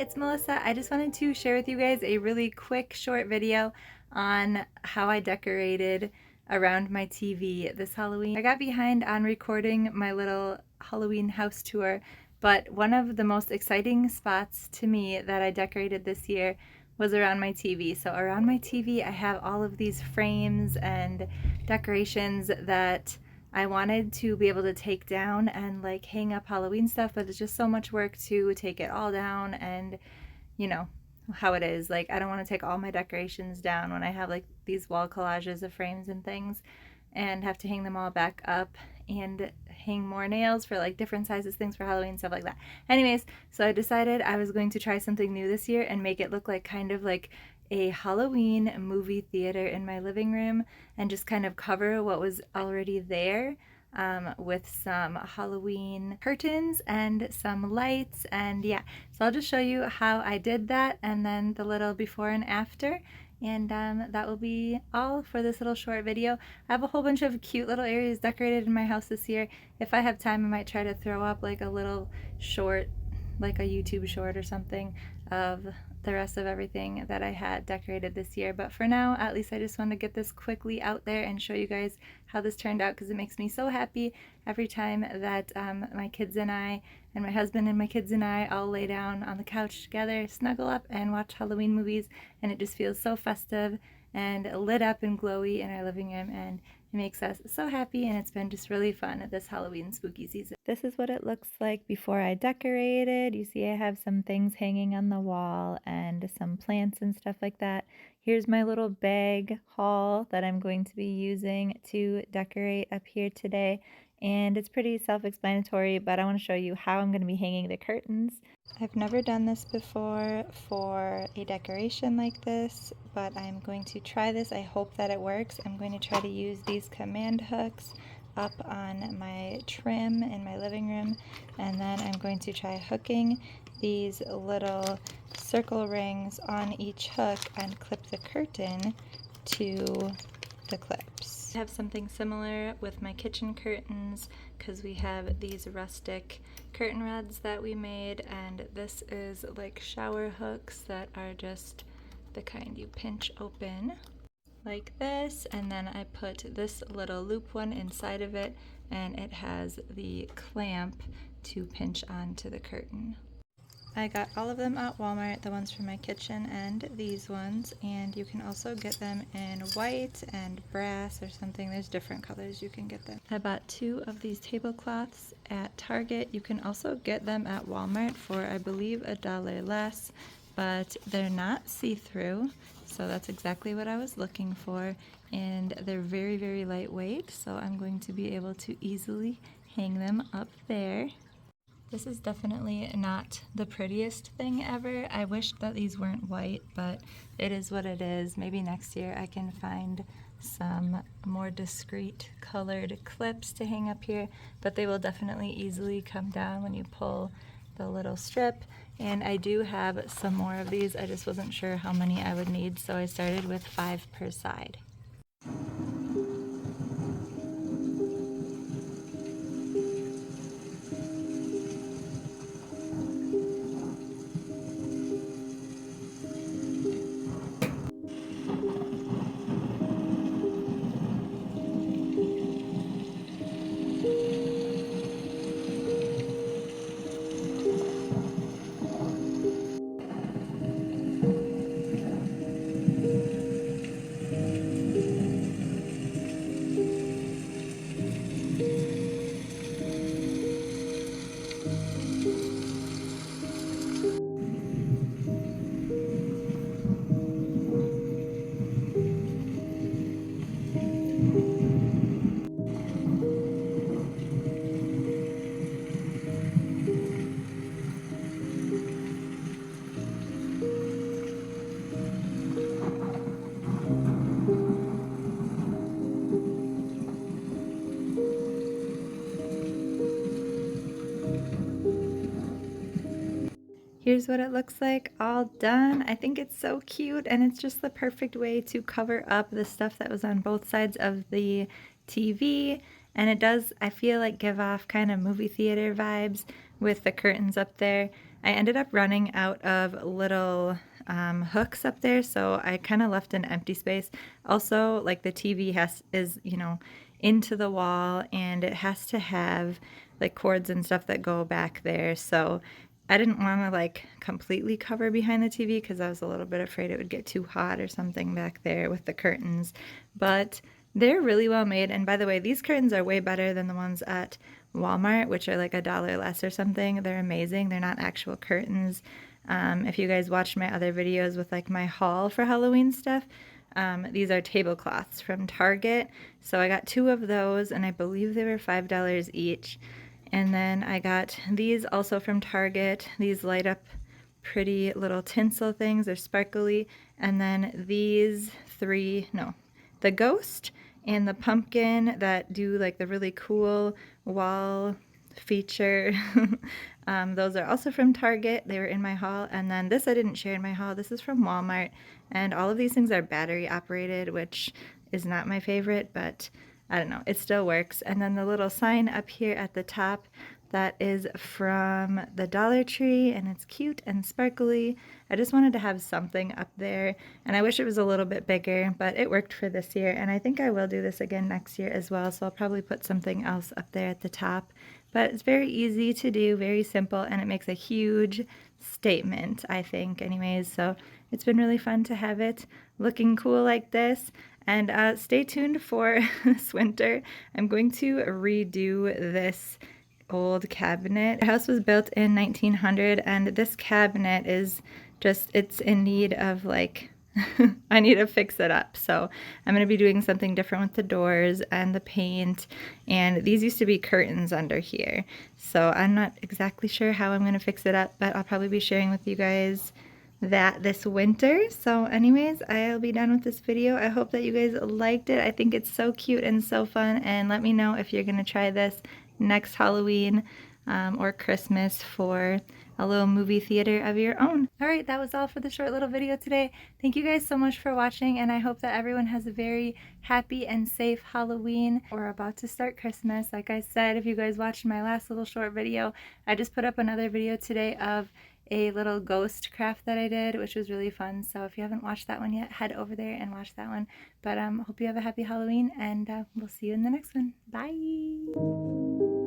it's Melissa. I just wanted to share with you guys a really quick short video on how I decorated around my TV this Halloween. I got behind on recording my little Halloween house tour, but one of the most exciting spots to me that I decorated this year was around my TV. So around my TV I have all of these frames and decorations that I wanted to be able to take down and like hang up Halloween stuff, but it's just so much work to take it all down, and you know how it is. Like, I don't want to take all my decorations down when I have like these wall collages of frames and things and have to hang them all back up and hang more nails for like different sizes things for Halloween, stuff like that. Anyways, so I decided I was going to try something new this year and make it look like kind of like a Halloween movie theater in my living room, and just kind of cover what was already there with some Halloween curtains and some lights. And yeah, so I'll just show you how I did that and then the little before and after. And that will be all for this little short video. I have a whole bunch of cute little areas decorated in my house this year. If I have time, I might try to throw up like a little short, like a YouTube short or something, of the rest of everything that I had decorated this year. But for now, at least I just wanted to get this quickly out there and show you guys how this turned out, because it makes me so happy every time that my kids and I, and my husband and my kids and I, all lay down on the couch together, snuggle up, and watch Halloween movies, and it just feels so festive and lit up and glowy in our living room, and it makes us so happy, and it's been just really fun this Halloween spooky season. This is what it looks like before I decorated. You see I have some things hanging on the wall and some plants and stuff like that. Here's my little bag haul that I'm going to be using to decorate up here today. And it's pretty self-explanatory, but I want to show you how I'm going to be hanging the curtains. I've never done this before for a decoration like this, but I'm going to try this. I hope that it works. I'm going to try to use these command hooks up on my trim in my living room, and then I'm going to try hooking these little circle rings on each hook and clip the curtain to the clips. I have something similar with my kitchen curtains, because we have these rustic curtain rods that we made, and this is like shower hooks that are just the kind you pinch open like this, and then I put this little loop one inside of it, and it has the clamp to pinch onto the curtain. I got all of them at Walmart, the ones for my kitchen and these ones, and you can also get them in white and brass or something. There's different colors you can get them. I bought 2 of these tablecloths at Target. You can also get them at Walmart for, I believe, $1 less, but they're not see-through, so that's exactly what I was looking for, and they're very, very lightweight, so I'm going to be able to easily hang them up there. This is definitely not the prettiest thing ever. I wish that these weren't white, but it is what it is. Maybe next year I can find some more discreet colored clips to hang up here, but they will definitely easily come down when you pull the little strip. And I do have some more of these. I just wasn't sure how many I would need, so I started with 5 per side. Here's what it looks like all done. I think it's so cute, and it's just the perfect way to cover up the stuff that was on both sides of the TV. And it does, I feel like, give off kind of movie theater vibes with the curtains up there. I ended up running out of little hooks up there, so I kind of left an empty space. Also, like the TV is, you know, into the wall, and it has to have like cords and stuff that go back there. So I didn't want to like completely cover behind the TV because I was a little bit afraid it would get too hot or something back there with the curtains. But they're really well made. And by the way, these curtains are way better than the ones at Walmart, which are like $1 less or something. They're amazing. They're not actual curtains. If you guys watched my other videos with like my haul for Halloween stuff, these are tablecloths from Target. So I got 2 of those, and I believe they were $5 each. And then I got these also from Target. These light up pretty little tinsel things. They're sparkly. And then these 3, no, the ghost and the pumpkin that do like the really cool wall feature. Those are also from Target. They were in my haul. And then this I didn't share in my haul. This is from Walmart. And all of these things are battery operated, which is not my favorite, but I don't know, it still works. And then the little sign up here at the top, that is from the Dollar Tree, and it's cute and sparkly. I just wanted to have something up there, and I wish it was a little bit bigger, but it worked for this year, and I think I will do this again next year as well, so I'll probably put something else up there at the top. But it's very easy to do, very simple, and it makes a huge statement, I think, anyways. So it's been really fun to have it looking cool like this. And stay tuned for this winter. I'm going to redo this old cabinet. The house was built in 1900, and this cabinet is just, it's in need of like, I need to fix it up. So I'm going to be doing something different with the doors and the paint. And these used to be curtains under here. So I'm not exactly sure how I'm going to fix it up, but I'll probably be sharing with you guys that this winter. So anyways, I'll be done with this video. I hope that you guys liked it. I think it's so cute and so fun, and let me know if you're gonna try this next Halloween or Christmas for a little movie theater of your own. All right, that was all for the short little video today. Thank you guys so much for watching, and I hope that everyone has a very happy and safe Halloween. We're about to start Christmas. Like I said, if you guys watched my last little short video, I just put up another video today of a little ghost craft that I did, which was really fun. So if you haven't watched that one yet, head over there and watch that one. But hope you have a happy Halloween, and we'll see you in the next one. Bye!